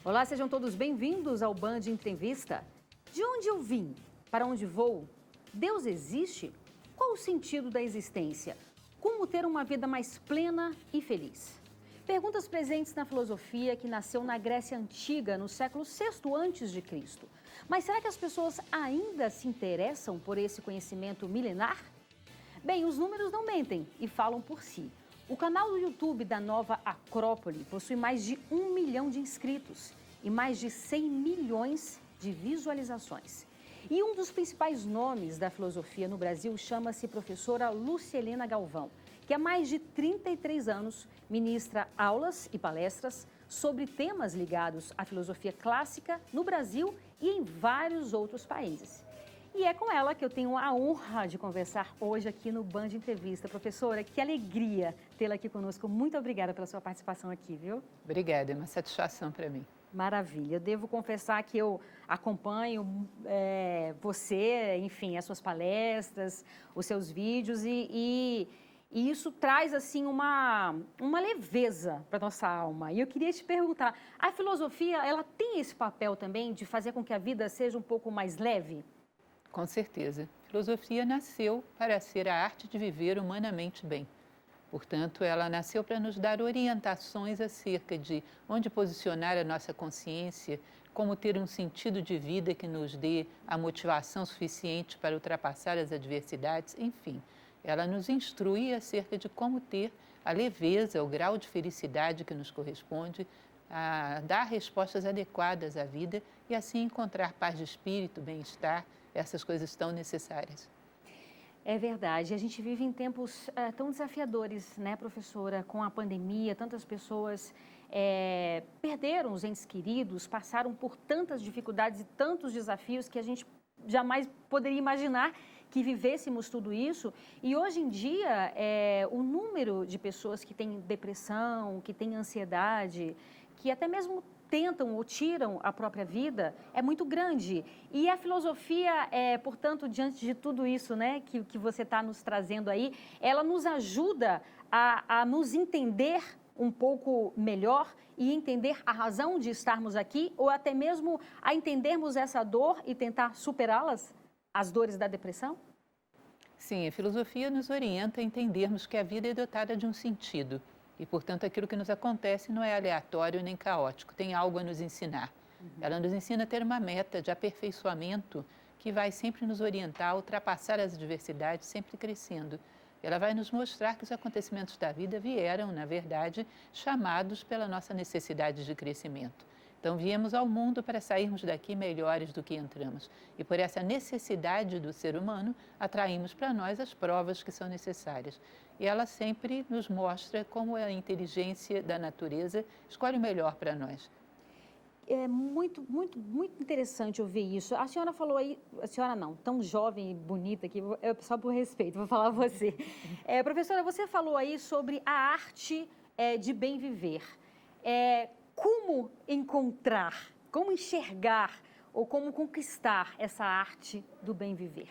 Olá, sejam todos bem-vindos ao Band Entrevista. De onde eu vim? Para onde vou? Deus existe? Qual o sentido da existência? Como ter uma vida mais plena e feliz? Perguntas presentes na filosofia que nasceu na Grécia Antiga, no século VI a.C. Mas será que as pessoas ainda se interessam por esse conhecimento milenar? Bem, os números não mentem e falam por si. O canal do YouTube da Nova Acrópole possui mais de 1 milhão de inscritos e mais de 100 milhões de visualizações. E um dos principais nomes da filosofia no Brasil chama-se professora Lúcia Helena Galvão, que há mais de 33 anos ministra aulas e palestras sobre temas ligados à filosofia clássica no Brasil e em vários outros países. E é com ela que eu tenho a honra de conversar hoje aqui no Band Entrevista. Professora, que alegria tê-la aqui conosco. Muito obrigada pela sua participação aqui, viu? Obrigada, é uma satisfação para mim. Maravilha. Eu devo confessar que eu acompanho você, enfim, as suas palestras, os seus vídeos e isso traz, assim, uma leveza para a nossa alma. E eu queria te perguntar, a filosofia, ela tem esse papel também de fazer com que a vida seja um pouco mais leve? Com certeza. A filosofia nasceu para ser a arte de viver humanamente bem. Portanto, ela nasceu para nos dar orientações acerca de onde posicionar a nossa consciência, como ter um sentido de vida que nos dê a motivação suficiente para ultrapassar as adversidades, enfim. Ela nos instrui acerca de como ter a leveza, o grau de felicidade que nos corresponde, a dar respostas adequadas à vida e assim encontrar paz de espírito, bem-estar, essas coisas tão necessárias. É verdade. A gente vive em tempos tão desafiadores, né, professora? Com a pandemia, tantas pessoas perderam os entes queridos, passaram por tantas dificuldades e tantos desafios que a gente jamais poderia imaginar que vivêssemos tudo isso. E hoje em dia, o número de pessoas que têm depressão, que têm ansiedade, que até mesmo tentam ou tiram a própria vida, é muito grande. E a filosofia, portanto, diante de tudo isso, né, que você está nos trazendo aí, ela nos ajuda a nos entender um pouco melhor e entender a razão de estarmos aqui, ou até mesmo a entendermos essa dor e tentar superá-las, as dores da depressão? Sim, a filosofia nos orienta a entendermos que a vida é dotada de um sentido. E, portanto, aquilo que nos acontece não é aleatório nem caótico, tem algo a nos ensinar. Ela nos ensina a ter uma meta de aperfeiçoamento que vai sempre nos orientar a ultrapassar as adversidades, sempre crescendo. Ela vai nos mostrar que os acontecimentos da vida vieram, na verdade, chamados pela nossa necessidade de crescimento. Então, viemos ao mundo para sairmos daqui melhores do que entramos. E por essa necessidade do ser humano, atraímos para nós as provas que são necessárias. E ela sempre nos mostra como a inteligência da natureza escolhe o melhor para nós. É muito interessante ouvir isso. A senhora falou aí, a senhora não, tão jovem e bonita aqui, só por respeito, vou falar você. Professora, você falou aí sobre a arte de bem viver. Como encontrar, como enxergar ou como conquistar essa arte do bem viver?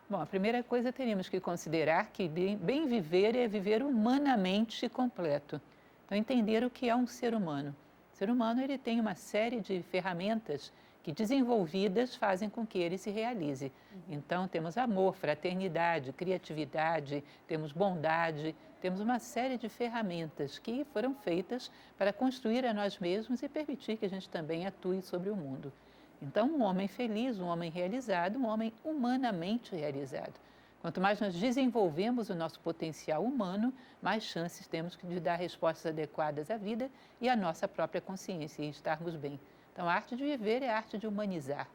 Bom, a primeira coisa teríamos que considerar que bem viver é viver humanamente completo. Então, entender o que é um ser humano. O ser humano ele tem uma série de ferramentas que, desenvolvidas, fazem com que ele se realize. Então, temos amor, fraternidade, criatividade, temos bondade, temos uma série de ferramentas que foram feitas para construir a nós mesmos e permitir que a gente também atue sobre o mundo. Então, um homem feliz, um homem realizado, um homem humanamente realizado. Quanto mais nós desenvolvemos o nosso potencial humano, mais chances temos de dar respostas adequadas à vida e à nossa própria consciência e estarmos bem. Então, a arte de viver é a arte de humanizar.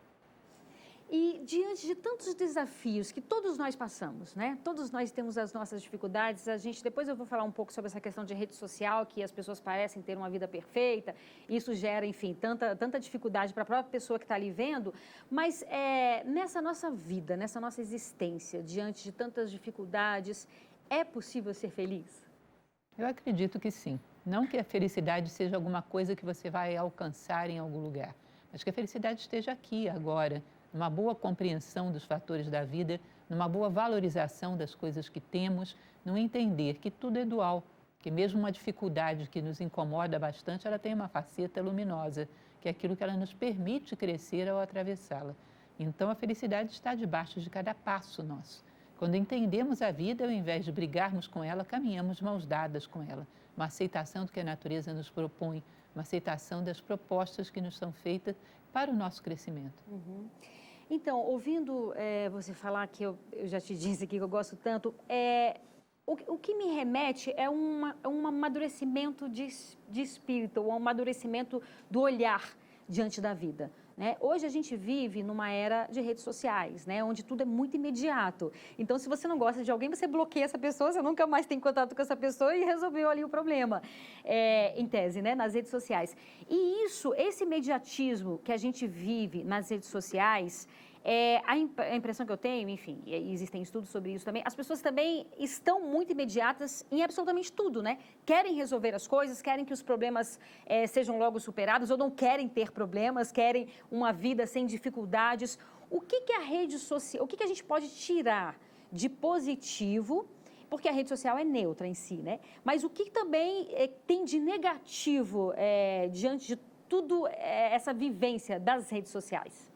E diante de tantos desafios que todos nós passamos, né? Todos nós temos as nossas dificuldades. Depois eu vou falar um pouco sobre essa questão de rede social, que as pessoas parecem ter uma vida perfeita. Isso gera, enfim, tanta dificuldade para a própria pessoa que está ali vendo. Mas nessa nossa vida, nessa nossa existência, diante de tantas dificuldades, é possível ser feliz? Eu acredito que sim. Não que a felicidade seja alguma coisa que você vai alcançar em algum lugar, mas que a felicidade esteja aqui, agora, numa boa compreensão dos fatores da vida, numa boa valorização das coisas que temos, no entender que tudo é dual. que mesmo uma dificuldade que nos incomoda bastante, ela tem uma faceta luminosa, que é aquilo que ela nos permite crescer ao atravessá-la. Então, a felicidade está debaixo de cada passo nosso. Quando entendemos a vida, ao invés de brigarmos com ela, caminhamos mãos dadas com ela. Uma aceitação do que a natureza nos propõe, uma aceitação das propostas que nos são feitas para o nosso crescimento. Então, ouvindo você falar, que eu já te disse aqui que eu gosto tanto, o que me remete é um amadurecimento de espírito, um amadurecimento do olhar diante da vida. Né? Hoje a gente vive numa era de redes sociais, né? Onde tudo é muito imediato. Então, se você não gosta de alguém, você bloqueia essa pessoa, você nunca mais tem contato com essa pessoa e resolveu ali o problema, em tese, né? Nas redes sociais. E esse imediatismo que a gente vive nas redes sociais, a impressão que eu tenho, enfim, existem estudos sobre isso também, as pessoas também estão muito imediatas em absolutamente tudo, né? Querem resolver as coisas, querem que os problemas sejam logo superados, ou não querem ter problemas, querem uma vida sem dificuldades. O que a rede social, o que a gente pode tirar de positivo, porque a rede social é neutra em si, né? Mas o que também tem de negativo diante de tudo essa vivência das redes sociais?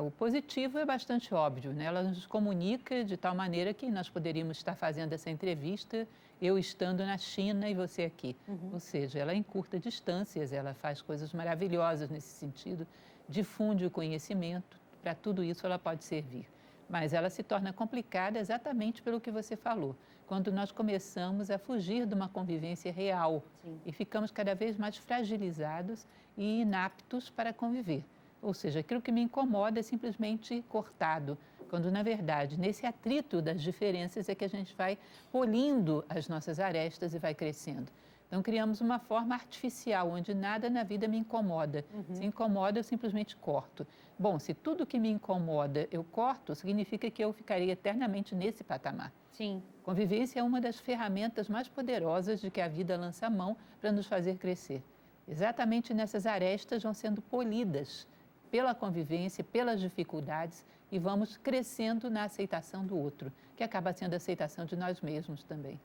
O positivo é bastante óbvio, né? Ela nos comunica de tal maneira que nós poderíamos estar fazendo essa entrevista, eu estando na China e você aqui. Ou seja, ela encurta distâncias, ela faz coisas maravilhosas nesse sentido, difunde o conhecimento, para tudo isso ela pode servir. Mas ela se torna complicada exatamente pelo que você falou, quando nós começamos a fugir de uma convivência real. Sim. E ficamos cada vez mais fragilizados e inaptos para conviver. Ou seja, aquilo que me incomoda é simplesmente cortado, quando, na verdade, nesse atrito das diferenças é que a gente vai polindo as nossas arestas e vai crescendo. Então, criamos uma forma artificial, onde nada na vida me incomoda. Se incomoda, eu simplesmente corto. Bom, se tudo que me incomoda eu corto, significa que eu ficaria eternamente nesse patamar. Sim. Convivência é uma das ferramentas mais poderosas de que a vida lança a mão para nos fazer crescer. Exatamente nessas arestas vão sendo polidas pela convivência, pelas dificuldades, e vamos crescendo na aceitação do outro, que acaba sendo a aceitação de nós mesmos também.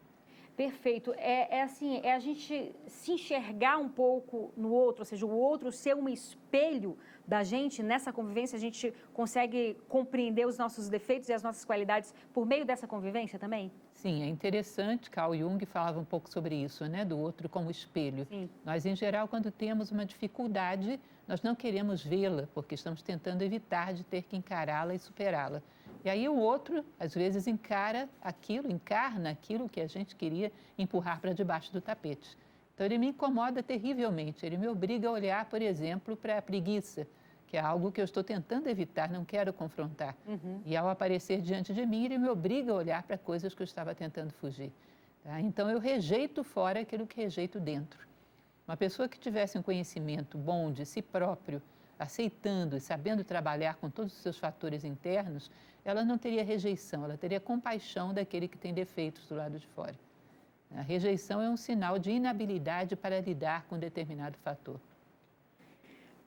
Perfeito. Assim, a gente se enxergar um pouco no outro, ou seja, o outro ser um espelho da gente. Nessa convivência, a gente consegue compreender os nossos defeitos e as nossas qualidades por meio dessa convivência também? Sim, é interessante. Carl Jung falava um pouco sobre isso, né? Do outro como espelho. Sim. Nós, em geral, quando temos uma dificuldade, nós não queremos vê-la, porque estamos tentando evitar de ter que encará-la e superá-la. E aí o outro, às vezes, encarna aquilo que a gente queria empurrar para debaixo do tapete. Então, ele me incomoda terrivelmente. Ele me obriga a olhar, por exemplo, para a preguiça, que é algo que eu estou tentando evitar, não quero confrontar. E ao aparecer diante de mim, ele me obriga a olhar para coisas que eu estava tentando fugir. Tá? Então, eu rejeito fora aquilo que rejeito dentro. Uma pessoa que tivesse um conhecimento bom de si próprio, aceitando e sabendo trabalhar com todos os seus fatores internos, ela não teria rejeição, ela teria compaixão daquele que tem defeitos do lado de fora. A rejeição é um sinal de inabilidade para lidar com determinado fator.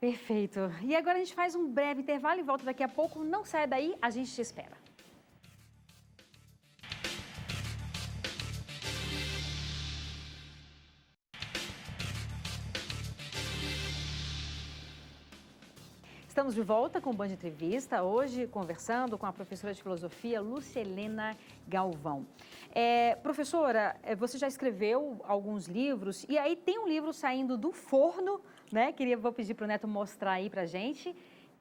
Perfeito. E agora a gente faz um breve intervalo e volta daqui a pouco. Não saia daí, a gente te espera. Estamos de volta com o Band Entrevista, hoje conversando com a professora de filosofia Lúcia Helena Galvão. Professora, você já escreveu alguns livros e aí tem um livro saindo do forno, né? Vou pedir para o Neto mostrar aí para a gente,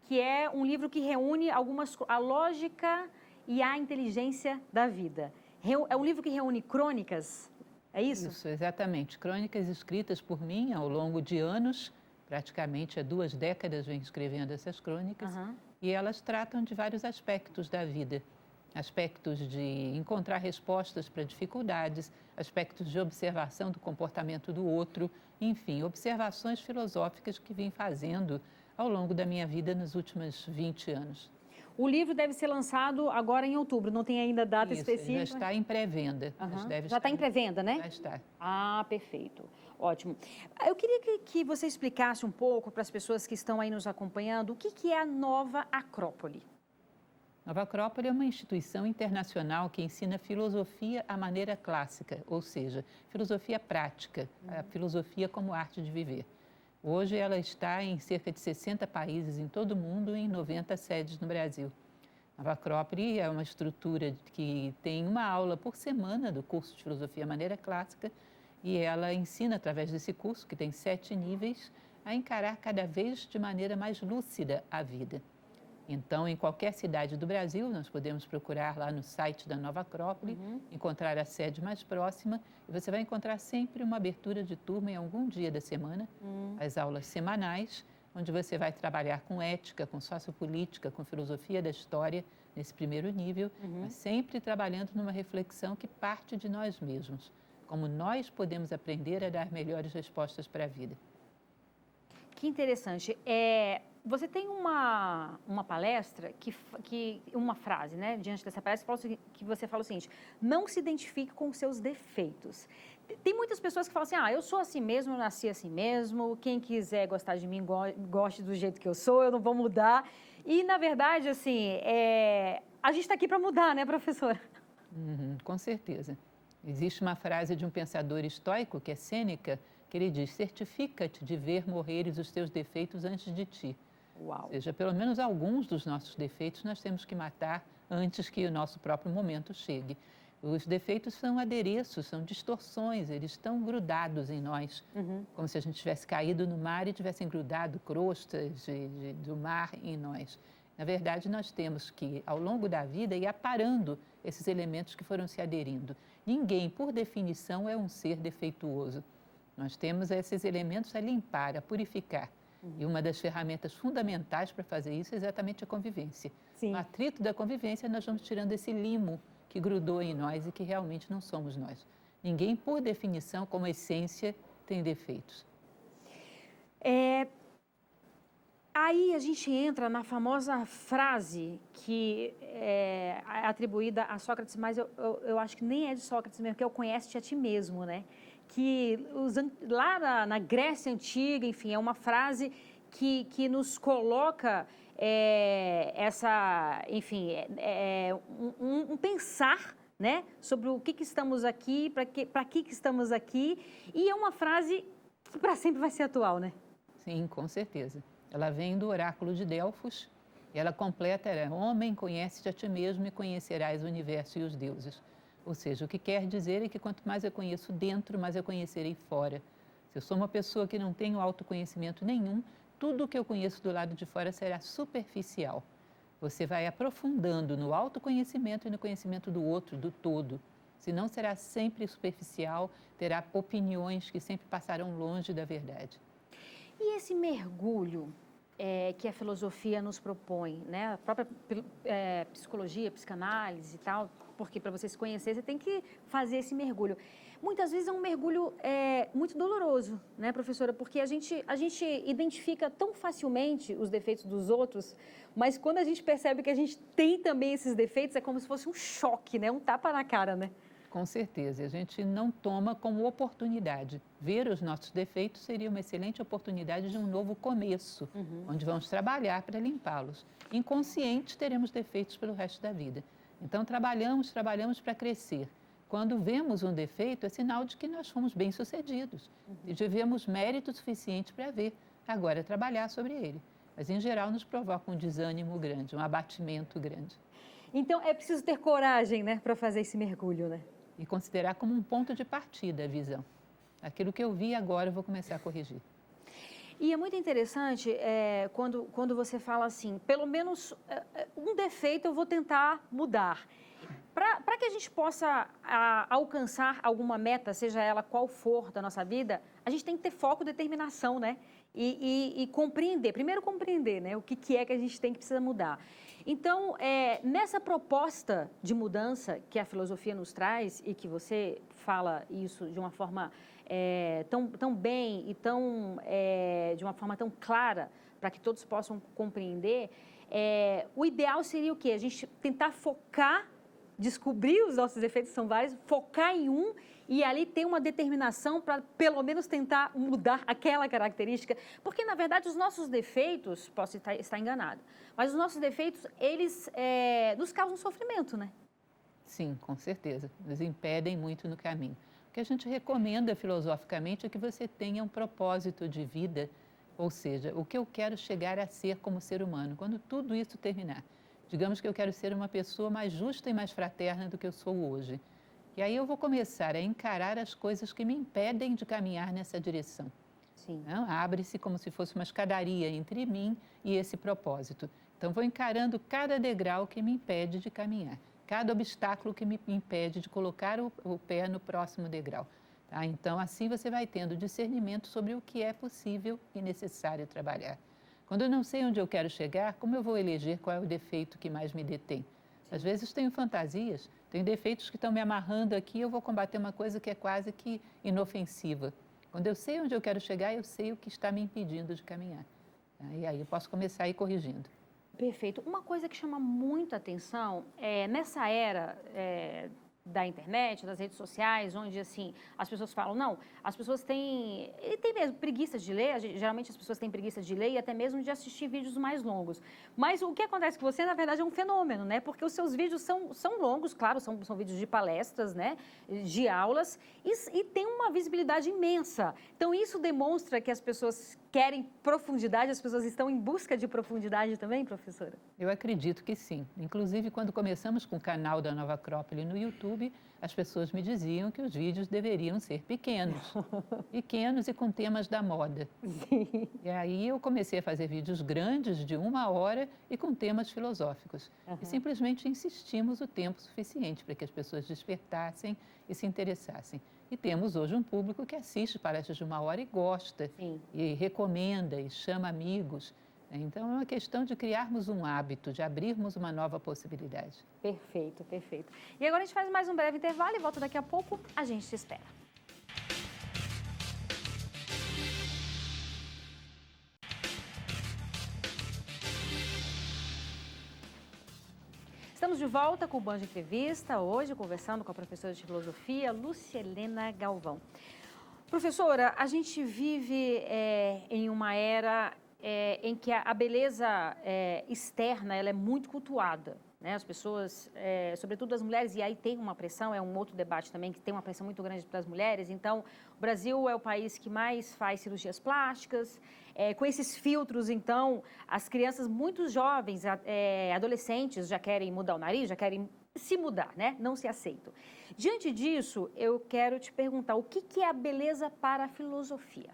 que é um livro que reúne a lógica e a inteligência da vida. É um livro que reúne crônicas, é isso? Isso, exatamente. Crônicas escritas por mim ao longo de anos. Praticamente há 2 décadas venho escrevendo essas crônicas, e elas tratam de vários aspectos da vida. Aspectos de encontrar respostas para dificuldades, aspectos de observação do comportamento do outro, enfim, observações filosóficas que vim fazendo ao longo da minha vida nos últimos 20 anos. O livro deve ser lançado agora em outubro, não tem ainda data Isso, específica? Já está em pré-venda. Já está em pré-venda, né? Já está. Ah, perfeito. Ótimo. Eu queria que você explicasse um pouco para as pessoas que estão aí nos acompanhando o que é a Nova Acrópole. Nova Acrópole é uma instituição internacional que ensina filosofia à maneira clássica, ou seja, filosofia prática, a filosofia como arte de viver. Hoje ela está em cerca de 60 países em todo o mundo e em 90 sedes no Brasil. Nova Acrópole é uma estrutura que tem uma aula por semana do curso de filosofia à maneira clássica e ela ensina através desse curso, que tem 7 níveis, a encarar cada vez de maneira mais lúcida a vida. Então, em qualquer cidade do Brasil, nós podemos procurar lá no site da Nova Acrópole, encontrar a sede mais próxima e você vai encontrar sempre uma abertura de turma em algum dia da semana, as aulas semanais, onde você vai trabalhar com ética, com sociopolítica, com filosofia da história, nesse primeiro nível, mas sempre trabalhando numa reflexão que parte de nós mesmos, como nós podemos aprender a dar melhores respostas para a vida. Que interessante. Você tem uma palestra, uma frase, né, diante dessa palestra, que você fala o seguinte: não se identifique com os seus defeitos. Tem muitas pessoas que falam assim, eu sou assim mesmo, eu nasci assim mesmo, quem quiser gostar de mim, goste do jeito que eu sou, eu não vou mudar. E, na verdade, assim, a gente está aqui para mudar, né, professora? Com certeza. Existe uma frase de um pensador estoico, que é Sêneca, que ele diz: certifica-te de ver morreres os teus defeitos antes de ti. Uau. Ou seja, pelo menos alguns dos nossos defeitos nós temos que matar antes que o nosso próprio momento chegue. Os defeitos são adereços, são distorções, eles estão grudados em nós, como se a gente tivesse caído no mar e tivessem grudado crostas do mar em nós. Na verdade, nós temos que, ao longo da vida, ir aparando esses elementos que foram se aderindo. Ninguém, por definição, é um ser defeituoso. Nós temos esses elementos a limpar, a purificar. E uma das ferramentas fundamentais para fazer isso é exatamente a convivência. Sim. No atrito da convivência, nós vamos tirando esse limo que grudou em nós e que realmente não somos nós. Ninguém, por definição, como essência, tem defeitos. Aí a gente entra na famosa frase que é atribuída a Sócrates, mas eu acho que nem é de Sócrates mesmo, que é o conhece-te a ti mesmo, né? Que lá na Grécia Antiga, enfim, é uma frase que nos coloca um pensar, né, sobre o que estamos aqui, para que estamos aqui, e é uma frase que para sempre vai ser atual, né? Sim, com certeza. Ela vem do oráculo de Delfos, e ela completa: homem, conhece-te a ti mesmo e conhecerás o universo e os deuses. Ou seja, o que quer dizer é que quanto mais eu conheço dentro, mais eu conhecerei fora. Se eu sou uma pessoa que não tenho autoconhecimento nenhum, tudo o que eu conheço do lado de fora será superficial. Você vai aprofundando no autoconhecimento e no conhecimento do outro, do todo. Senão será sempre superficial, terá opiniões que sempre passarão longe da verdade. E esse mergulho que a filosofia nos propõe, né? A própria psicologia, psicanálise e tal, porque para você se conhecer, você tem que fazer esse mergulho. Muitas vezes é um mergulho muito doloroso, né, professora? Porque a gente identifica tão facilmente os defeitos dos outros, mas quando a gente percebe que a gente tem também esses defeitos, é como se fosse um choque, né? Um tapa na cara, né? Com certeza, a gente não toma como oportunidade. Ver os nossos defeitos seria uma excelente oportunidade de um novo começo, onde vamos trabalhar para limpá-los. Inconscientes, teremos defeitos pelo resto da vida. Então, trabalhamos para crescer. Quando vemos um defeito, é sinal de que nós fomos bem-sucedidos e tivemos mérito suficiente para ver. Agora é trabalhar sobre ele. Mas, em geral, nos provoca um desânimo grande, um abatimento grande. Então, é preciso ter coragem, né, para fazer esse mergulho, né? E considerar como um ponto de partida a visão. Aquilo que eu vi agora, eu vou começar a corrigir. E é muito interessante quando você fala assim, pelo menos um defeito eu vou tentar mudar. Para que a gente possa alcançar alguma meta, seja ela qual for da nossa vida, a gente tem que ter foco e determinação, né? E compreender, primeiro compreender, né? O que é que a gente precisa mudar. Então, nessa proposta de mudança que a filosofia nos traz e que você fala isso de uma forma tão bem e de uma forma tão clara para que todos possam compreender, o ideal seria o quê? A gente tentar focar descobrir os nossos defeitos, são vários, focar em um e ali ter uma determinação para, pelo menos, tentar mudar aquela característica. Porque, na verdade, os nossos defeitos, posso estar enganado, mas os nossos defeitos, eles nos causam sofrimento, né? Sim, com certeza. Nos impedem muito no caminho. O que a gente recomenda filosoficamente é que você tenha um propósito de vida, ou seja, o que eu quero chegar a ser como ser humano, quando tudo isso terminar. Digamos que eu quero ser uma pessoa mais justa e mais fraterna do que eu sou hoje. E aí eu vou começar a encarar as coisas que me impedem de caminhar nessa direção. Sim. Abre-se como se fosse uma escadaria entre mim e esse propósito. Então, vou encarando cada degrau que me impede de caminhar, cada obstáculo que me impede de colocar o pé no próximo degrau. Tá? Então, assim você vai tendo discernimento sobre o que é possível e necessário trabalhar. Quando eu não sei onde eu quero chegar, como eu vou eleger qual é o defeito que mais me detém? Às vezes tenho fantasias, tenho defeitos que estão me amarrando aqui, eu vou combater uma coisa que é quase que inofensiva. Quando eu sei onde eu quero chegar, eu sei o que está me impedindo de caminhar. E aí eu posso começar a ir corrigindo. Perfeito. Uma coisa que chama muito atenção é nessa era da internet, das redes sociais, onde assim as pessoas falam, não, as pessoas têm, e tem mesmo preguiça de ler, geralmente as pessoas têm preguiça de ler e até mesmo de assistir vídeos mais longos. Mas o que acontece com você, na verdade, é um fenômeno, né? Porque os seus vídeos são longos, claro, são vídeos de palestras, né? De aulas, e tem uma visibilidade imensa. Então, isso demonstra que as pessoas querem profundidade, as pessoas estão em busca de profundidade também, professora? Eu acredito que sim. Inclusive, quando começamos com o canal da Nova Acrópole no YouTube, as pessoas me diziam que os vídeos deveriam ser pequenos. Pequenos e com temas da moda. Sim. E aí eu comecei a fazer vídeos grandes, de 1 hora, e com temas filosóficos. E simplesmente insistimos o tempo suficiente para que as pessoas despertassem e se interessassem. E temos hoje um público que assiste palestras de 1 hora e gosta, Sim. e recomenda, e chama amigos. Então, é uma questão de criarmos um hábito, de abrirmos uma nova possibilidade. Perfeito, perfeito. E agora a gente faz mais um breve intervalo e volta daqui a pouco. A gente te espera. Estamos de volta com o Band Entrevista, hoje conversando com a professora de filosofia, Lúcia Helena Galvão. Professora, a gente vive em uma era em que a beleza externa ela é muito cultuada. Né? As pessoas, sobretudo as mulheres, e aí tem uma pressão, é um outro debate também, que tem uma pressão muito grande para as mulheres. Então, o Brasil é o país que mais faz cirurgias plásticas. Com esses filtros, então, as crianças muito jovens, adolescentes, já querem mudar o nariz, já querem se mudar, né? Não se aceitam. Diante disso, eu quero te perguntar, o que é a beleza para a filosofia?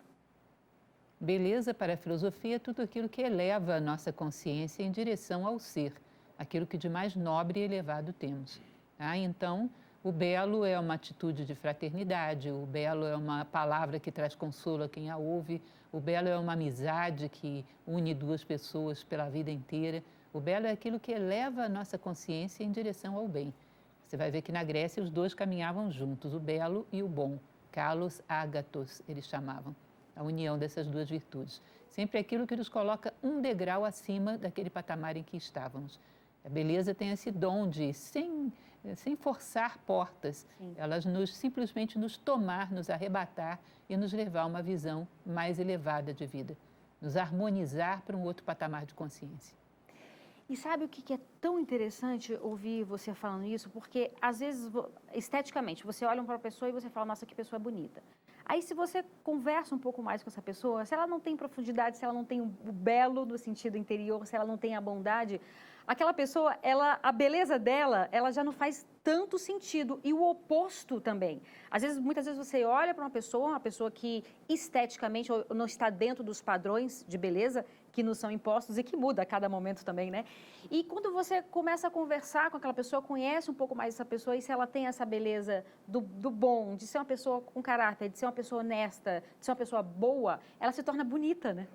Beleza para a filosofia é tudo aquilo que eleva a nossa consciência em direção ao ser, aquilo que de mais nobre e elevado temos. Tá? Então, o belo é uma atitude de fraternidade, o belo é uma palavra que traz consolo a quem a ouve, o belo é uma amizade que une duas pessoas pela vida inteira. O belo é aquilo que eleva a nossa consciência em direção ao bem. Você vai ver que na Grécia os dois caminhavam juntos, o belo e o bom. Kalos ágatos, eles chamavam, a união dessas duas virtudes. Sempre aquilo que nos coloca um degrau acima daquele patamar em que estávamos. A beleza tem esse dom de, sem forçar portas, Sim. elas simplesmente nos tomar, nos arrebatar e nos levar a uma visão mais elevada de vida, nos harmonizar para um outro patamar de consciência. E sabe o que é tão interessante ouvir você falando isso? Porque, às vezes, esteticamente, você olha para uma pessoa e você fala, nossa, que pessoa bonita. Aí, se você conversa um pouco mais com essa pessoa, se ela não tem profundidade, se ela não tem o belo no sentido interior, se ela não tem a bondade, aquela pessoa, a beleza dela, ela já não faz tanto sentido. E o oposto também. Às vezes, muitas vezes você olha para uma pessoa que esteticamente não está dentro dos padrões de beleza que nos são impostos e que muda a cada momento também, né? E quando você começa a conversar com aquela pessoa, conhece um pouco mais essa pessoa e se ela tem essa beleza do bom, de ser uma pessoa com caráter, de ser uma pessoa honesta, de ser uma pessoa boa, ela se torna bonita, né?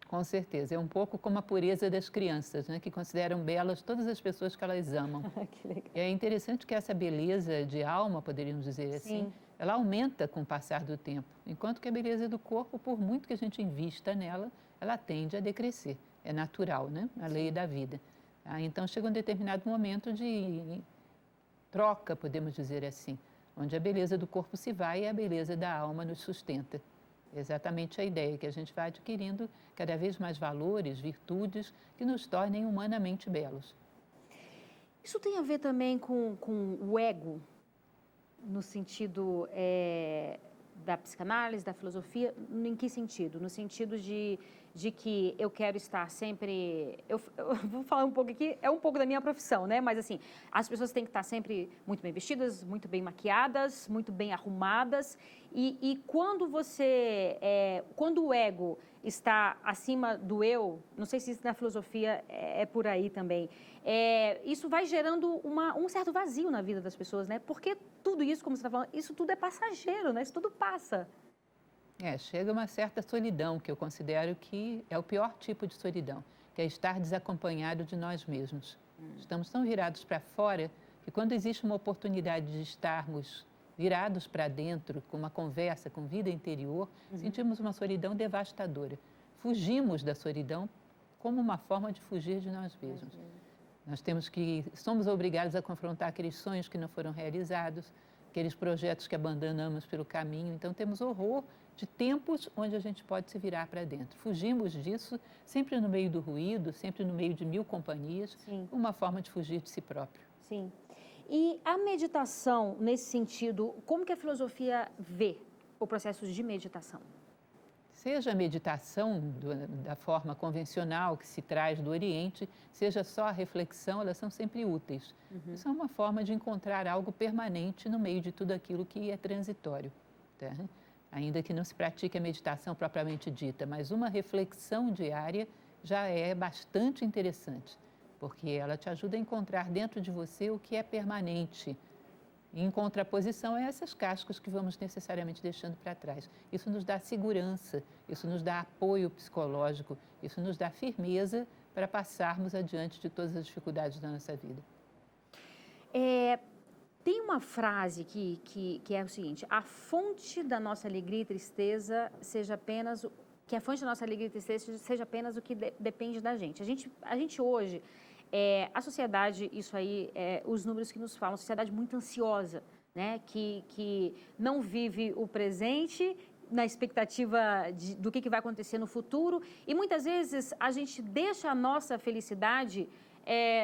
Com certeza, é um pouco como a pureza das crianças, né? Que consideram belas todas as pessoas que elas amam. Que legal. E é interessante que essa beleza de alma, poderíamos dizer assim, ela aumenta com o passar do tempo, enquanto que a beleza do corpo, por muito que a gente invista nela, ela tende a decrescer. É natural, né? A lei da vida. Então, chega um determinado momento de troca, podemos dizer assim, onde a beleza do corpo se vai e a beleza da alma nos sustenta. É exatamente a ideia que a gente vai adquirindo cada vez mais valores, virtudes que nos tornem humanamente belos. Isso tem a ver também com o ego, no sentido da psicanálise, da filosofia, em que sentido? No sentido de que eu quero estar sempre... Eu vou falar um pouco aqui, é um pouco da minha profissão, né? Mas assim, as pessoas têm que estar sempre muito bem vestidas, muito bem maquiadas, muito bem arrumadas. E quando quando o ego está acima do eu, não sei se isso na filosofia é por aí também, isso vai gerando um certo vazio na vida das pessoas, né? Porque tudo isso, como você está falando, isso tudo é passageiro, né? Isso tudo passa. Chega uma certa solidão, que eu considero que é o pior tipo de solidão, que é estar desacompanhado de nós mesmos. Estamos tão virados para fora que quando existe uma oportunidade de estarmos virados para dentro, com uma conversa, com vida interior, sentimos uma solidão devastadora. Fugimos da solidão como uma forma de fugir de nós mesmos. Somos obrigados a confrontar aqueles sonhos que não foram realizados, aqueles projetos que abandonamos pelo caminho. Então, temos horror de tempos onde a gente pode se virar para dentro. Fugimos disso sempre no meio do ruído, sempre no meio de mil companhias, Sim. Uma forma de fugir de si próprio. Sim. E a meditação, nesse sentido, como que a filosofia vê o processo de meditação? Seja a meditação da forma convencional que se traz do Oriente, seja só a reflexão, elas são sempre úteis. Isso é uma forma de encontrar algo permanente no meio de tudo aquilo que é transitório. Tá? Ainda que não se pratique a meditação propriamente dita, mas uma reflexão diária já é bastante interessante, porque ela te ajuda a encontrar dentro de você o que é permanente. Em contraposição a essas cascas que vamos necessariamente deixando para trás. Isso nos dá segurança, isso nos dá apoio psicológico, isso nos dá firmeza para passarmos adiante de todas as dificuldades da nossa vida. Tem uma frase que é o seguinte: a fonte da nossa alegria e tristeza seja apenas que a fonte da nossa alegria e tristeza seja apenas o que depende da gente. A gente hoje, a sociedade, isso aí, os números que nos falam, sociedade muito ansiosa, né? Que não vive o presente na expectativa do que vai acontecer no futuro, e muitas vezes a gente deixa a nossa felicidade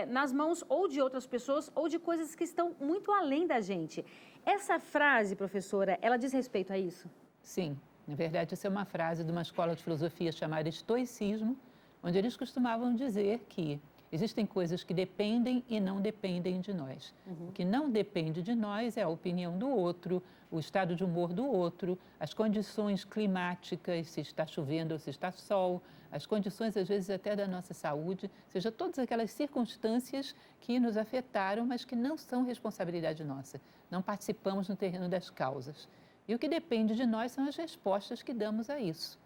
nas mãos ou de outras pessoas ou de coisas que estão muito além da gente. Essa frase, professora, ela diz respeito a isso? Sim, na verdade essa é uma frase de uma escola de filosofia chamada estoicismo, onde eles costumavam dizer que existem coisas que dependem e não dependem de nós. O que não depende de nós é a opinião do outro, o estado de humor do outro, as condições climáticas, se está chovendo ou se está sol, as condições, às vezes, até da nossa saúde, seja, todas aquelas circunstâncias que nos afetaram, mas que não são responsabilidade nossa. Não participamos no terreno das causas. E o que depende de nós são as respostas que damos a isso.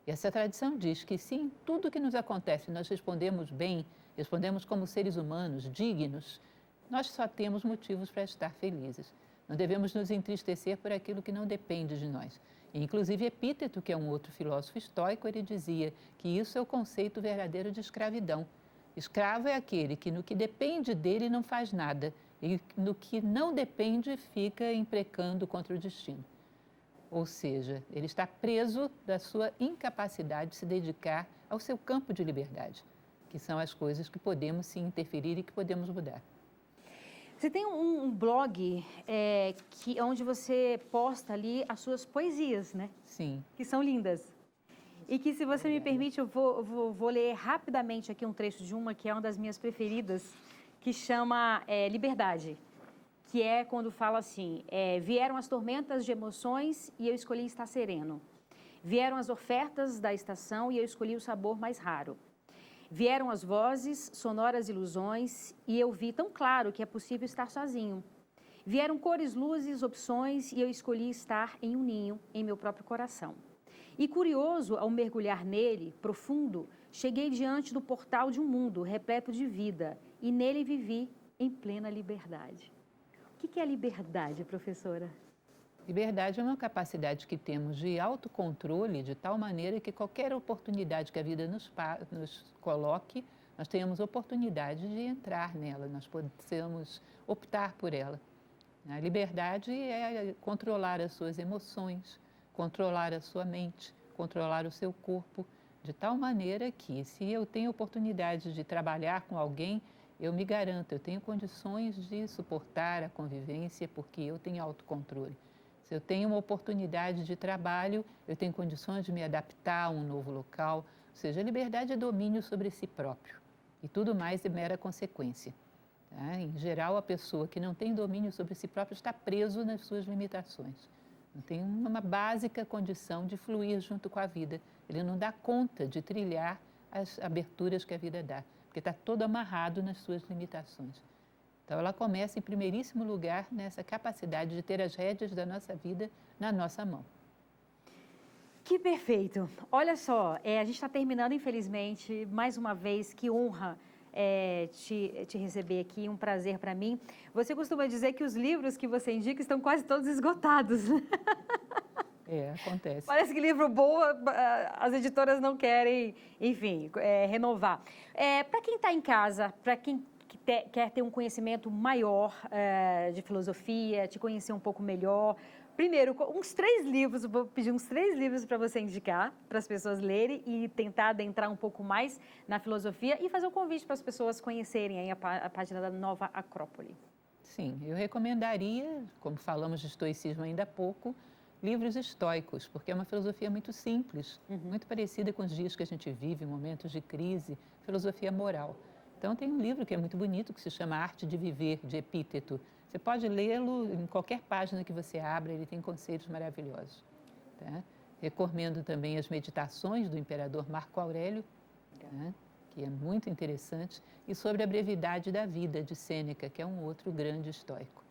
E essa tradição diz que se em tudo que nos acontece nós respondemos bem, respondemos como seres humanos, dignos, nós só temos motivos para estar felizes. Não devemos nos entristecer por aquilo que não depende de nós. E, inclusive, Epíteto, que é um outro filósofo estoico, ele dizia que isso é o conceito verdadeiro de escravidão. Escravo é aquele que no que depende dele não faz nada e no que não depende fica imprecando contra o destino. Ou seja, ele está preso da sua incapacidade de se dedicar ao seu campo de liberdade, que são as coisas que podemos sim interferir e que podemos mudar. Você tem um blog onde você posta ali as suas poesias, né? Sim. Que são lindas. E que, se você me permite, eu vou ler rapidamente aqui um trecho de uma que é uma das minhas preferidas, que chama Liberdade, que é quando fala assim: vieram as tormentas de emoções e eu escolhi estar sereno. Vieram as ofertas da estação e eu escolhi o sabor mais raro. Vieram as vozes, sonoras ilusões, e eu vi tão claro que é possível estar sozinho. Vieram cores, luzes, opções, e eu escolhi estar em um ninho, em meu próprio coração. E curioso, ao mergulhar nele, profundo, cheguei diante do portal de um mundo repleto de vida, e nele vivi em plena liberdade. O que é liberdade, professora? Liberdade é uma capacidade que temos de autocontrole de tal maneira que qualquer oportunidade que a vida nos coloque, nós tenhamos oportunidade de entrar nela, nós possamos optar por ela. A liberdade é controlar as suas emoções, controlar a sua mente, controlar o seu corpo, de tal maneira que, se eu tenho oportunidade de trabalhar com alguém, eu me garanto, eu tenho condições de suportar a convivência porque eu tenho autocontrole. Se eu tenho uma oportunidade de trabalho, eu tenho condições de me adaptar a um novo local. Ou seja, a liberdade é domínio sobre si próprio e tudo mais é mera consequência. Tá? Em geral, a pessoa que não tem domínio sobre si próprio está preso nas suas limitações. Não tem uma básica condição de fluir junto com a vida. Ele não dá conta de trilhar as aberturas que a vida dá, porque está todo amarrado nas suas limitações. Então, ela começa, em primeiríssimo lugar, nessa capacidade de ter as rédeas da nossa vida na nossa mão. Que perfeito! Olha só, a gente está terminando, infelizmente, mais uma vez, que honra te receber aqui, um prazer para mim. Você costuma dizer que os livros que você indica estão quase todos esgotados. Acontece. Parece que livro bom, as editoras não querem, enfim, renovar. Para quem está em casa, para quem quer ter um conhecimento maior de filosofia, te conhecer um pouco melhor, primeiro, uns 3 livros, vou pedir uns 3 livros para você indicar, para as pessoas lerem e tentar adentrar um pouco mais na filosofia e fazer um convite para as pessoas conhecerem aí a página da Nova Acrópole. Sim, eu recomendaria, como falamos de estoicismo ainda há pouco, livros estoicos, porque é uma filosofia muito simples, muito parecida com os dias que a gente vive, momentos de crise, filosofia moral. Então, tem um livro que é muito bonito, que se chama Arte de Viver, de Epíteto. Você pode lê-lo em qualquer página que você abra, ele tem conceitos maravilhosos. Tá? Recomendo também as Meditações do Imperador Marco Aurélio, tá? Que é muito interessante, e sobre a brevidade da vida, de Sêneca, que é um outro grande estoico.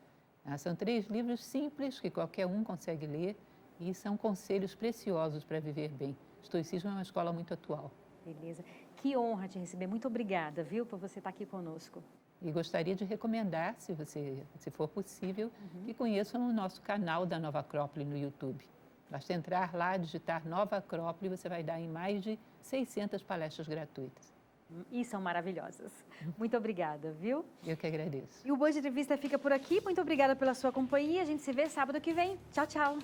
São 3 livros simples que qualquer um consegue ler e são conselhos preciosos para viver bem. O estoicismo é uma escola muito atual. Beleza. Que honra te receber. Muito obrigada, viu, por você estar aqui conosco. E gostaria de recomendar, se for possível, que conheçam o nosso canal da Nova Acrópole no YouTube. Basta entrar lá, digitar Nova Acrópole e você vai dar em mais de 600 palestras gratuitas. E são maravilhosas. Muito obrigada, viu? Eu que agradeço. E o Band Entrevista fica por aqui. Muito obrigada pela sua companhia. A gente se vê sábado que vem. Tchau, tchau.